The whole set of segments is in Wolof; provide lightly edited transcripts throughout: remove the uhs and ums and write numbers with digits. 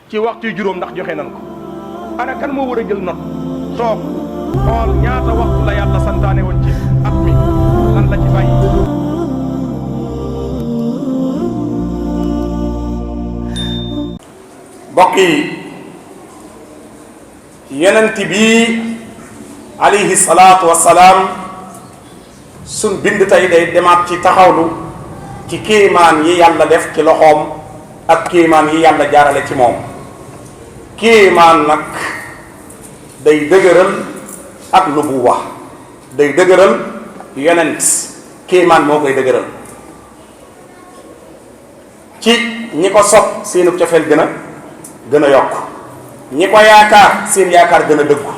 ci waxtu juróom ndax joxe nan ko ana kan moo war a jël not toog xool ñaata waxtu la yàlla santaane woon ci at mi lan la ci bàyyi. mbokk yi yonent bi alayhi salaatu wassalaam suñ bind tey day demaat ci taxawlu ci kéemaan yi yàlla def ci loxoom ak kéemaan yi yàlla jaarale ci moom. kéemaan nag day dëgëral ak nubuwa day dëgëral yonent kéemaan moo koy dëgëral ci ñi ko sopp seenu cofeel gën a yokk ñi ko yaakaar seen yaakaar gën a dëggu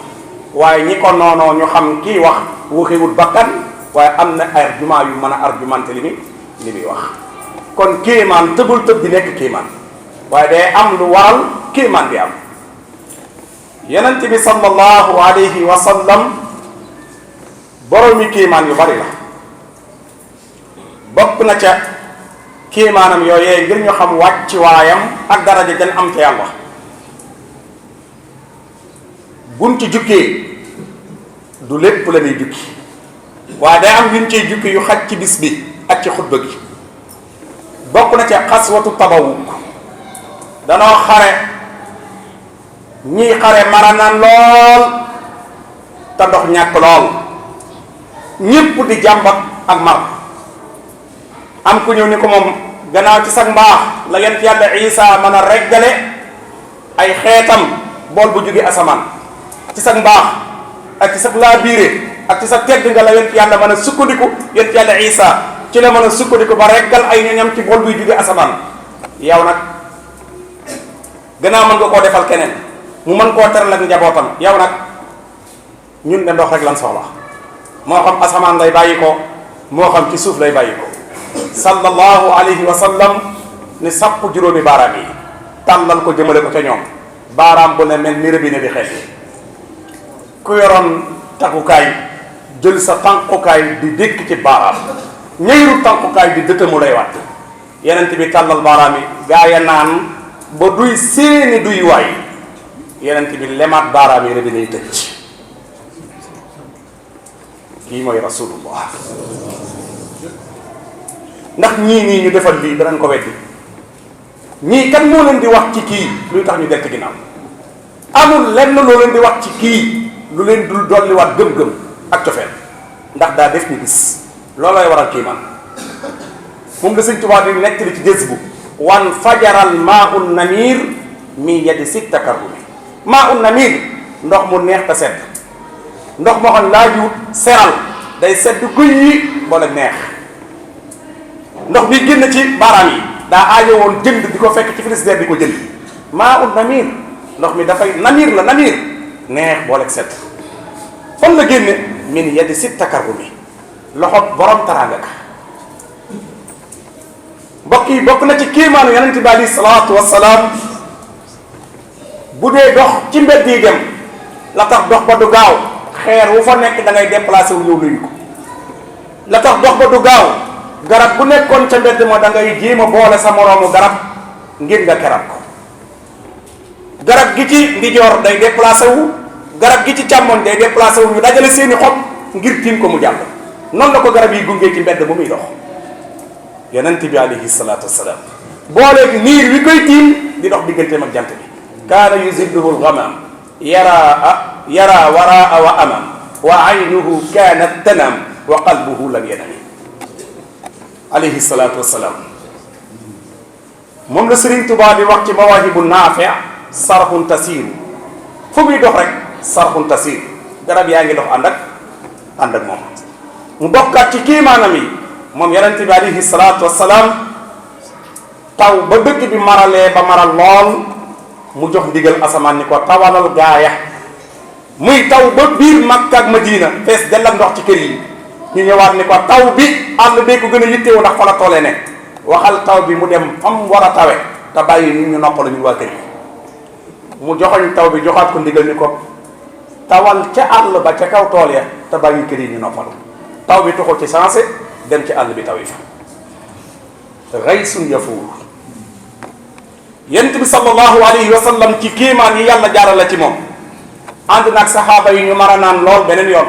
waaye ñi ko noonoo ñu xam kii wax waxiwut bakkan waaye am na argument yu mën a argumenté li muy wax kon kéemaan tëbul tëb di nekk kéemaan waaye day am lu waral kéemaan bi am. yonent bi sallallahu alayhi wa sallam boroomi kéemaan yu bari la bokk na ca kéemaanam yooyee ngir ñu xam wàcc waayam ak daraja jan am ca yàlla buñ ci jukkee du lépp la ñuy jukki waaye day am yuñ ciy jukki yu xaj ci bis bi ak ci xutba gi bokk na ca xaswatu Tabawuk danoo xare ñii xare mara naan lool te ndox ñàkk lool ñépp di jàmbat ak mar am ku ñëw ni ko moom gannaaw ci sag mbaax la yent yàlla Isa mën a reggale ay xeetam bool bu jóge asamaan ci sag mbaax ak ci sag laa biire ak ci sag tedd nga la yent yàlla mën a sukkandiku yent yàlla Isa ci la mën a sukkandiku ba reggal ay ñoñam ci bool buy jóge asamaan yow nag gannaaw mën nga koo defal keneen mu mën koo teral ak njabootam yow nag ñun de ndox rek lan soxla moo xam asamaan lay bàyyi ko moo xam ci suuf lay bàyyi ko sallallahu alayhi wa sallam ni sàpp juróomi baaraam yi tàllal ko jëmale ko ca ñoom baaraam bu ne mel ni robinet bi xeet ku yoroon takkukaay jël sa tànkukaay di dékk ci baaraam ñëyru tànkukaay di dëtamu lay wàtt yenent bi tàllal baaraam yi gaa ya naan ba duy seeni duy waay yenent bi lemaat baaraam yi robinet yi tëj kii mooy rasulullah ndax ñii nii ñu defal lii danañ ko weddi ñii kan moo leen di wax ci kii luy tax ñu dett ginnaaw amul lenn loo leen di wax ci kii lu leen dul dolliwaat gëm-gëm ak cofeel ndax daa def ni gis loolooy waral kii man moom la Sëñ Tuubaa di nettali ci jës bu wan fajaral maa un namir mi yadi si takarrumi maa un namir ndox mu neex te sedd ndox moo xam laaju seral day sedd guy yi boole neex ndox bi génn ci baaraam yi daa aajo woon jënd di ko fekk ci frigidaire di ko jënd maa ut namir ndox mi dafay namir la namir neex boole sedd fan la génne min yadi si takarrumi loxo borom taraanga ka mbokk yi bokk na ci kéemaanu yonent bi alayhi salaatu wassalaam bu dee dox ci mbedd yi dem la tax dox ba du gaaw xeer wu fa nekk da ngay déplacé wu ñëw nuyu ko la tax dox ba du gaaw garab bu nekkoon ca mbedd ma da ngay jéem a boole sa moroomu garab ngir nga keral ko garab gi ci ndijoor day déplacé wu garab gi ci càmmoñ day déplacé wu ñu dajale seeni xob ngir tiim ko mu jàll noonu la ko garab yi gungee ci mbedd bu muy dox yonent bi alayhi salaatu wassalaam booleeg niir wi koy tiim di dox digganteem ak jant bi kaana yuzilluhu lgamam yara waraa wa amam wa aynuhu kaanat tanam wa qalbuhu lam yanam alayhi salaatu wassalaam moom la Sëriñ Tuubaa di wax ci mawaahibu naafi sarxun tasiir fu muy dox rek sarxun tasiir garab yaa ngi dox ànd ak moom mu bokkaat ci kiimaanam yi moom yonent bi alayhi salaatu wassalaam taw ba dëkk bi maralee ba maral lool mu jox ndigal asamaan ni ko tawalal gaaya muy taw ba biir Makka ak Madina fees dell ak ndox ci kër yi ñu ñëwaat ni ko taw bi àll bee ko gën a yittewu ndax fa la toolee ne waxal taw bi mu dem fam war a tawe te bàyyi nit ñu noppalu ñu waa kër yi mu joxoñ taw bi joxaat ko ndigal ni ko tawal ca àll ba ca kaw tool ya te bàyyi kër yi ñu noppalu taw bi tuxu ci sensé dem ci àll bi taw yi fa gaysun yafuur. yonent bi sallallahu alayhi wa sallam ci kéemaan yi yàlla jaarale ci moom ànd nag saxaaba yi ñu mar a naan lool beneen yoon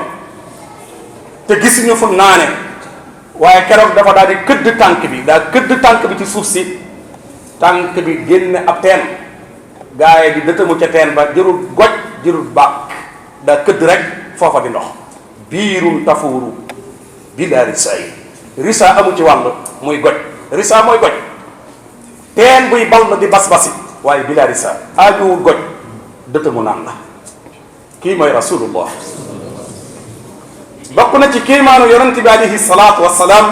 te gisuñu fu naane, waaye keroog dafa daal di këdd tànk bi, daa këdd tànk bi ci suuf si, tànk bi génn ab teen, gaaye di dëtamu ca teen ba, jërul goj jërul bàq, daa këdd rek foofa di ndox. biirun tafuuru bila risa yi, risa amu ci wàll muy goj, risa mooy goj, teen buy ball di bas-basi, waaye bila risa aajuwul goj, dëtamu naan la. kii mooy rasulullah. bokk na ci kéemaanu yonent bi alayhi salaatu wassalaam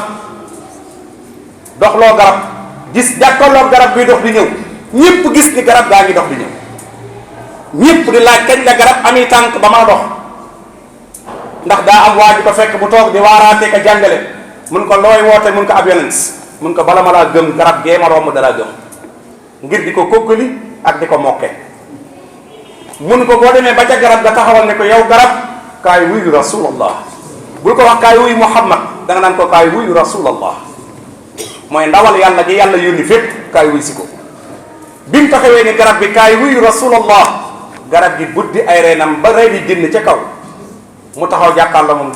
doxloo garab, gis jàkkaarloo garab buy dox di ñëw, ñëpp gis ni garab gaa ngi dox di ñëw, ñëpp di laaj kañ la garab ami tànk ba mën a dox, ndax daa am waa ji ko fekk bu toog di waaraatee ka jàngale, mun ko looy woote, mun ko ab yonent, mun ko bala ma laa gëm garab gee ma romb dalaa gëm, ngir di ko kokkali ak di ko mokke. mun ko boo demee ba ca garab ga taxawal ne ko yow garab kaay wuyu rasulallah, bul ko wax kaay wuyu muhammad, da nga naan ko kaay wuyu rasulallah, mooy ndawal yàlla gi yàlla yónni fépp, kaay wuyu si ko. bi mu taxawee ni garab bi kaay wuyu rasulallah, garab gi buddi ay reenam ba reen yi génn ca kaw, mu taxaw jàkkaarloo moom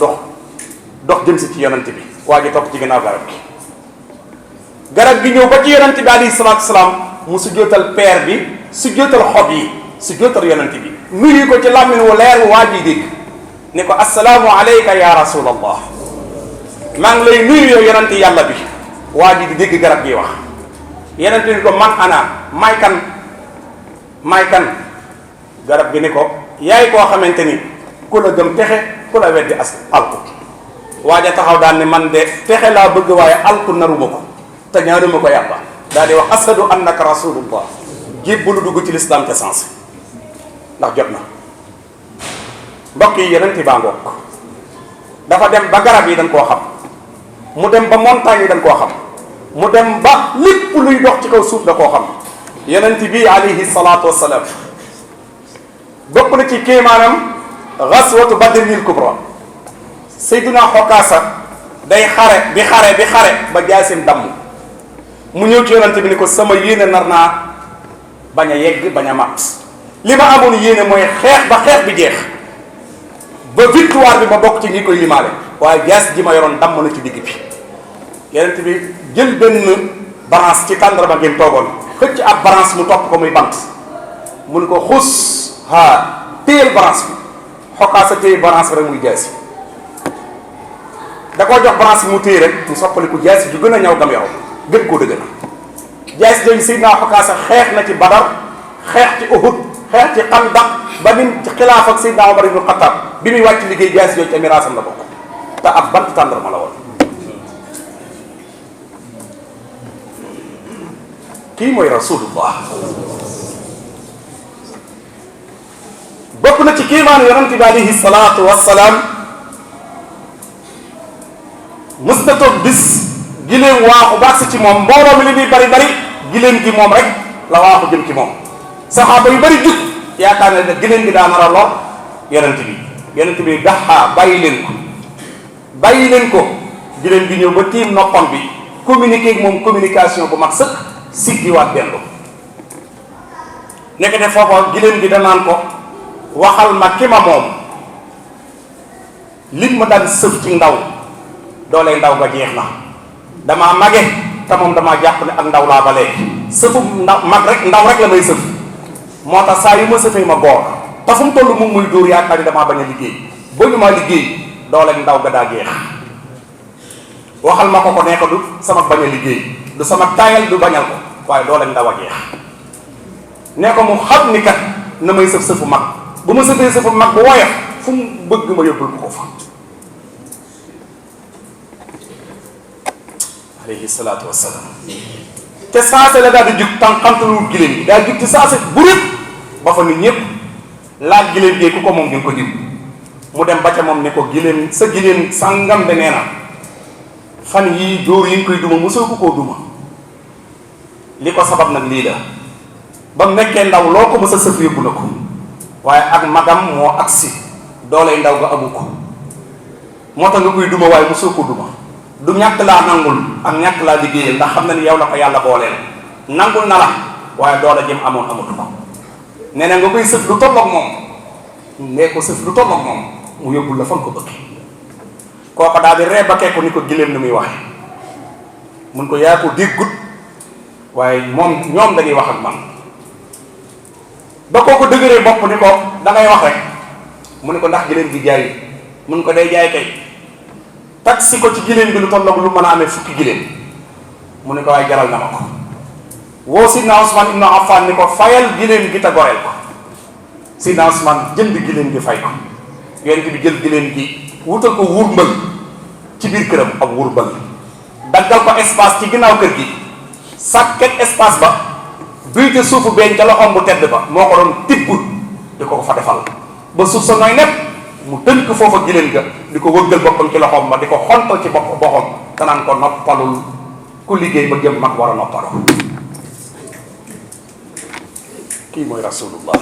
dox jëm si ci yonent bi, waa ji topp ci ginnaaw garab gi ñëw ba ci yonent bi alayhi salaatu wasalaam, mu sujjóotal peer bi, sujjóotal xob yi, sujjóotal yonent bi, nuyu ko ci làmmiñ wu leer waa ji dégg ne ko assalaamu alayka ya rasulallah, maa ngi lay nuyu yow yonent yàlla bi. waa ji di dégg garab gi wax, yonent ni ko man ana may kan garab gi ni ko yaay koo xamante ni ku la gëm texe, ku la weddi alku. waaja taxaw daan ne man de texe laa bëgg, waaye alku naruma ko te ñaaruma ko yàlla. daal di wax ashadu annaka rasulullah, jébbalu dugg ci lislaam ca sens, ndax jot na. mbokk yi yonent baa ngoog, dafa dem ba garab yi dañ koo xam, mu dem ba montagne yi dañ koo xam, mu dem ba lépp luy dox ci kaw suuf da koo xam. yonent bi alayhi salaatu wassalaam bokk na ci kéemaanam gaswatu badrinil kubra. Seydina Xokaasa day xare di xare ba jaasim damm, mu ñëw ci yonent bi ni ko sama yéene nar naa bañ a yegg, bañ a mat, li ma amoon yéene mooy xeex ba xeex bi jeex, ba victoire bi ma bokk ci ñi koy limaale, waaye jaas ji ma yoroon damm na ci digg bi. yonent bi jël benn balance ci tàndarma ngeen toogoon, xëcc ab balance mu topp ko muy bant, mun ko xus téyel balance bi. Xokaasa téye balance bi rek muy jaasi, da koo jox balance bi mu téye rek mu soppaliku jaasi ju gën a ñaw gam yoroon, gën koo dëgg na. jaasi jooju Seydina Xokaasa xeex na ci Badar, xeex ci Uhud, xeex ci Xandaq, ba nim ci xilaaf ak Seydina Omar ibn Xattaab bi muy wàcc liggéey jaasi jooju ca miraasam la bokk, te ab bant tàndarma la woon. kii mooy rasulullah. bokk na ci kéemaanu yonent bi alayhi salaatu wassalaam, mës na toog bis giléem waaxu baax ci moom, mbooloo mi li muy bari bari giléem gi moom rek la waaxu jëm ci moom. saxaaba yu bari jug yaakaar ne giléem gi daa nar a lor yonent bi daxaa bàyyi leen ko giléem gi ñëw ba tiim noppam bi, communiqué ak moom communication bu mat sëkk, siggiwaat dellu. nekk de foofa giléem gi danaan ko waxal ma ki ma moom, lim ma daan sëf ci ndaw, doole ndaw ga jeex na, damaa mage te moom damaa jàpp ne ak ndaw laa ba léegi, sëfum ndaw rek la may sëf, moo tax saa yu ma sëfee ma boor, te fu mu toll moom muy dóor yaakaar ni damaa bañ a liggéey, ba ñu maa liggéey doole ndaw ga daa jeex. waxal ma ko ne ko du sama bañ a liggéey, du sama taayal, du bañal ko, waaye doole ndaw a jeex. ne ko mu xam ni kat na may sëf sëfu mag, bu ma sëfee sëfu mag bu woyof fu mu bëgg ma yóbbul ko fa. alayhi salaatu wassalaam. te saase la daal di jug tànqamtalu giléem gi, daal di jug ci saase burit ba fa nit ñëpp laaj giléem gi ku ko moom ñu ko diw. mu dem ba ca moom ne ko giléem sa giléem sàngam de nee na fan yii dóor yi nga koy duma mosoo ko koo duma, li ko sabab nag lii la, ba mu nekkee ndaw loo ko mos a sëf yóbbu na ko, waaye ak magam moo agsi dooley ndaw nga amu ko, moo tax nga koy duma waaye mosoo ko duma. du ñàkk laa nangul ak ñàkk laa liggéeyal ndax xam na ni yow la ko yàlla booleel nangul na la waaye doole jëm amoon amatu ko nee na nga koy sëf lu tolloog moom nee ko sëf lu tolloog moom mu yóbbul la fan ko bëgg kooko daal di ree bakkee ko ni ko giléem ni muy waxe mun ko yaa ko déggut waaye ñoom dañuy wax ak man ba kooko dëgëree bopp ni ko da ngay wax rek mu ne ko ndax giléem gi jaay mun ko day jaay kay taksi ko ci giléem bi lu tolloog lu mën a amee fukki giléem mu ne ko waaye jaral na ma ko woo Sidna Ousmane ibn Affan ni ko fayal giléem gi te goreel ko Sidna Ousmane jënd giléem gi fay ko yonent bi jël giléem gi wutal ko wurmbal ci biir këram ak wurmbal daggal ko espace ci ginnaaw kër gi sàkket espace ba duy te suufu beeñ ca loxoom bu tedd ba moo ko doon tibbut di ko fa defal ba suuf sa nooy nepp mu tënk foofa giléem ga di ko wëggal boppam ci loxoom ba di ko xontal ci boppam te naan ko noppalul ku liggéey ba jëm mag war a noppaloo kii mooy rasulullah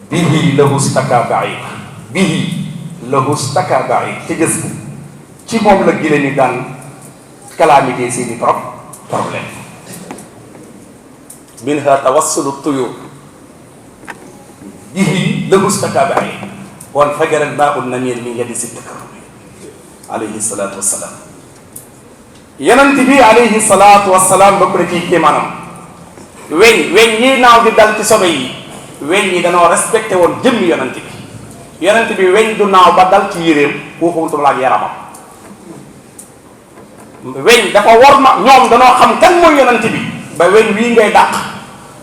bihi lahu staka baid bihi lahu staka baid ci gës ci moom la gile ni daan calamité seeni problème minha tawassulu tuyur bihi lahu staka baid wan fajaral baa'u namir min yadi si takarrumi alayhi salatu wassalam yonent bi alayhi salaatu wasalaam bokk na ci kéemaanam weñ yi naaw di dal ci sobe yi weñ yi danoo respecté woon jëmmi yonent bi weñ du naaw ba dal ci yéreem waxuntuma la ak yaramam weñ dafa war ma ñoom danoo xam kan mooy yonent bi ba weñ wii ngay dàq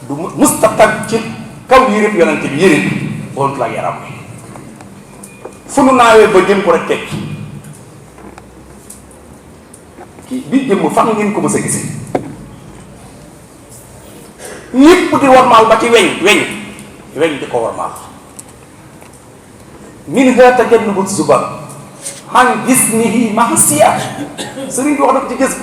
du mustatag ci kaw yéreem yonent bi yére bi waxuntuma la ak yaram bi fu nu naawee ba jëm ko rek tekki bii jëmm fan ngeen ko mës a gisee ñépp di warmaal ba ci weñ di ko warmaal minha tajannubu zubar an jismihi mahsiya sëriñ bi wax na ko ci gis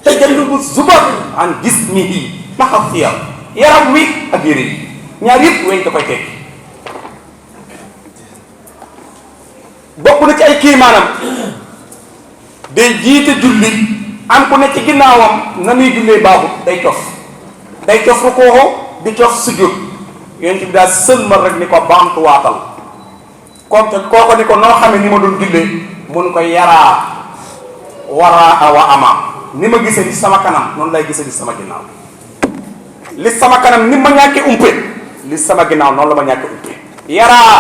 tajannubu zubar an jismihi mahsiya yaram wi ak yére yi ñaar yëpp weñ da koy tekki bokk na ci ay kiimaanam day jiite julli am ku ne ci ginnaawam na muy jullee baaxut day cof rukoo di cof sujjóot yonent bi daal sëlmal rek ni ko baamtuwaatal comme kooko ni ko noo xamee ni ma doon jullee mun ko yaraa waraa wa amaam ni ma gisee li sama kanam noonu lay gisee li sama ginnaaw li sama kanam ni ma ñàkkee umpe li sama ginnaaw noonu la ma ñàkkee umpe yaraa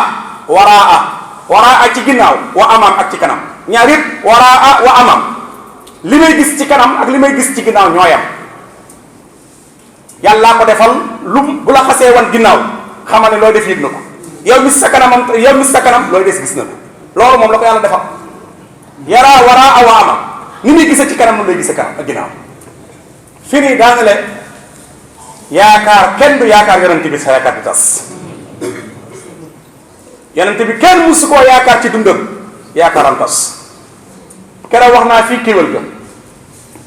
waraa ci ginnaaw wa amaam ak ci kanam ñaar yëpp waraa wa amam li may gis ci kanam ak li may gis ci ginnaaw ñooyam yàllaa ko defal lu bu la xasee wan ginnaaw xamal ne looy def yëg na ko yow mis sa kanam looy des gis na ko loolu moom la ko yàlla defal yaraa waraa wa amam ni muy gisee ci kanam lu lay gisee kanam ak ginnaaw fi nii daana le yaakaar kenn du yaakaar yonent bi sa yaakaar di tas yonent bi kenn musu koo yaakaar ci dundam yaakaaram tas keroog wax naa fii kéwél ga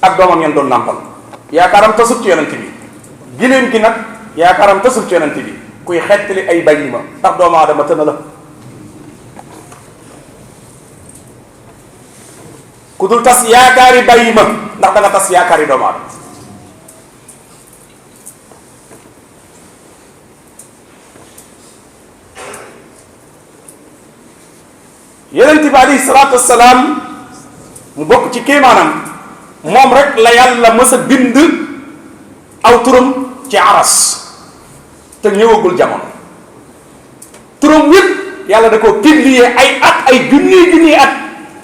ak doomam ngeen doon nàmpal yaakaaram tasut ci yonent bi giléem gi nag yaakaaram tasut ci yonent bi kuy xettali ay bàyyi ma ndax doomu aadama tëna la ku dul tas yaakaari bàyyi ma ndax da nga tas yaakaari doomu aadama yonent bi alayhi salaatu wassalaam mu bokk ci kéemaanam moom rek la yàlla mës a bind aw turam ci aras te ñëwagul jamono turam yépp yàlla da ko publier ay at ay junni at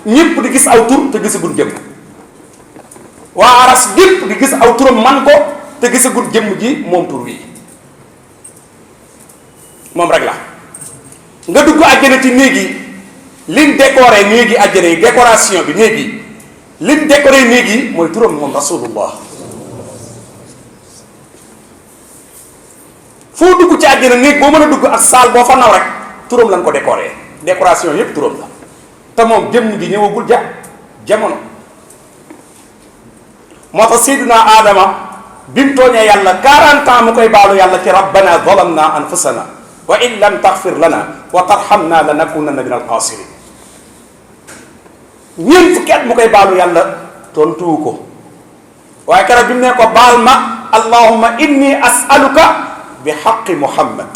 ñépp di gis aw tur te gisagul jëm waa aras gépp di gis aw turam man ko te gisagul jëmm ji moom tur wi moom rek la nga dugg àjjana ci néeg yi liñ décoré néegi àjjana yi décoration bi néeg yi liñ décoré néeg yi mooy turam moom rasulullah foo dugg ci àjjana néeg boo mën a dugg ak saal boo fa naw rek turam lañ ko décoré décoration yépp turam la te moom jëmm ji ñëwagul jamono moo tax Seydina Adama bi mu tooñee yàlla 40 ans mu koy baalu yàlla ci rabbana zalamna anfusana wa in lam taxfir lana wa tarhamna lanakunanna min alxaasirin ñeent fukki at mu koy baalu yàlla tontuwu ko waaye keroog bi mu ne ko baal ma allahumma inni as'aluka bi haqqi muhammad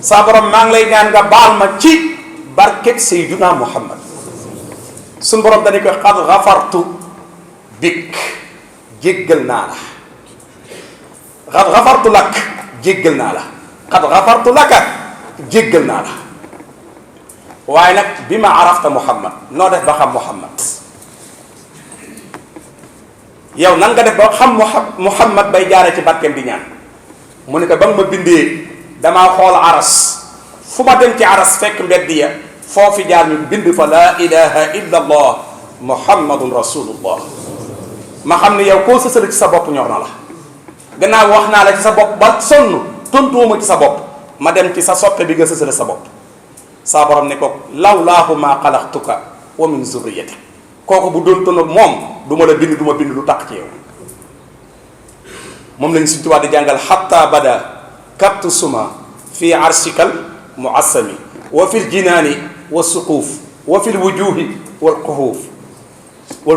saa borom maa ngi lay ñaan nga baal ma ci barket sayyiduna muhammad suñu borom dañu ko xad xafartu bik jéggal naa la xad xafartu lak jéggal naa la xad xafartu laka jéggal naa la waaye nag bi ma arafta muhammad noo def ba xam muhammad yow nan nga def ba xam muhammad bay jaare ci barkeem di ñaan mu ne ko ba nga ma bindee damaa xool aras fu ma dem ci aras fekk mbedd ya foofi jaar ñu bind fa laa ilaha illa allah muhammadun rasulullah ma xam ne yow koo sësale ci sa bopp ñor na la gannaaw wax naa la ci sa bopp ba sonn tontuwuma ci sa bopp ma dem ci sa soppe bi nga sësale sa bopp saa borom ne ko lawlaahu maa xalaqtuka wa min zurriyatik kooku bu doon tono moom du ma la bind du ma bind lu taq ci yow moom lañ suñ tubaab di jàngal xatta bada kaptu suma fi arshikal muassami wa fil jinaani wa suquuf wa fil wujuhi wal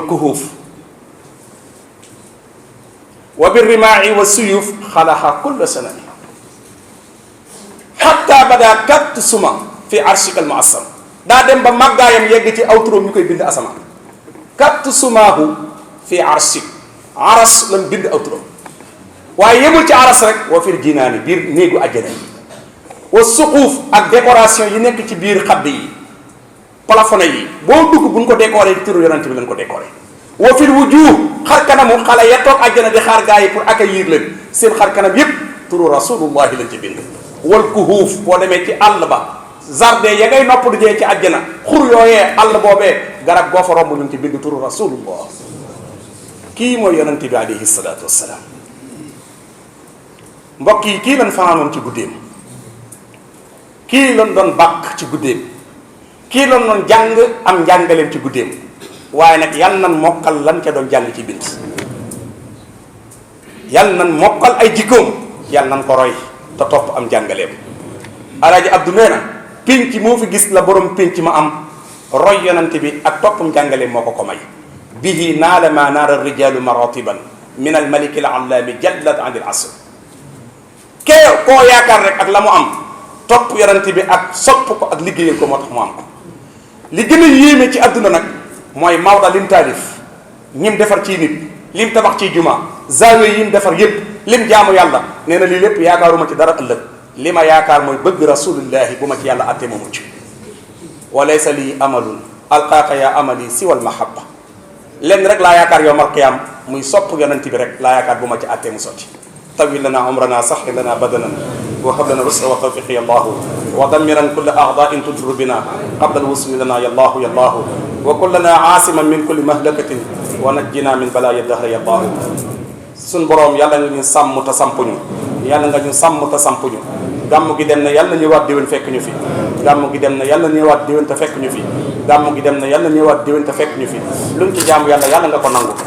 kuhuuf wa bir rimaa'i wa suyuf xalaxa kulla sanami xatta bada kaptu suma fi arshikal muassam daa dem ba màggaayam yegg ci aw turam ñu koy bind asamaan kaptu sumaahu fi arshik aras lañ bind aw turam waaye yemul ci aras rek wa fil jinaani biir néegu àjjana yi wa suquuf ak décoration yi nekk ci biir xadd yi plafonné yi boo dugg buñ ko décoré turu yonent bi lañ ko décoré wa fil wujuh xar kanamu xale ya toog àjjana di xaar gaa yi pour accueillir leen seen xar kanam yépp turu rasulullahi lañ ci bind wal kuhuuf boo demee ci àll ba jardin ya ngay nopp du jee ci àjjana xur yooyee àll boobee garab goo fa romb ñu ci bind turu rasulullah kii mooy yonent bi alayhi salaatu wassalaam mbokk yi kii lañ fanaanoon ci guddeem kii lañ doon bàkk ci guddeem kii lañ doon jàng am njàngaleem ci guddeem waaye nag yal nan mokkal lan ca doon jàng ci bind yal nan mokkal ay jikkoom yal nan ko roy te topp am njàngaleem alaaji abdu nee na pénc moo fi gis la borom pénc ma am roy yonante bi ak toppam njàngaleem moo ko may bihi naala ma naara rijalu maratiban min al maliki al allaami jallat an il asr kee koo yaakaar rek ak la mu am topp yonante bi ak sopp ko ak liggéeyal ko moo tax mu am ko li gën a yéeme ci adduna nag mooy Maodo lim taalif ñim defar ciy nit lim tabax ciy juma zaawe yim defar yépp lim jaamu yàlla nee na lii lépp yaakaaruma ci dara ëllëg li ma yaakaar mooy bëgg rasulillahi bu ma ci yàlla atte ma mucc wa laysa lii amalun alqaaka ya amali siwal mahabba lenn rek laa yaakaar yowmal qiyaam muy sopp yonent bi rek laa yaakaar bu ma ci atte mu sotti tawil lana umrana saxi lana badanan wa hab lana rusra wa tawfiqi yallahu wa damiran kulla a'da'in tudru bina qabla alwusuli lana yallahu yallahu wa kullana aasiman min kulli mahlakatin wa najjina min balaya dahra yallahu suñ boroom yàlla nga ñu sàmm te sampuñu yàlla nga ñu sàmm te sampuñu gàmm gi dem na yàlla ñëwaat déwén fekk ñu fi gàmm gi dem na yàlla ñëwaat déwén te fekk ñu fi gàmm gi dem na yàlla ñëwaat déwén te fekk ñu fi luñ ci jaamu yàlla yàlla nga ko nangu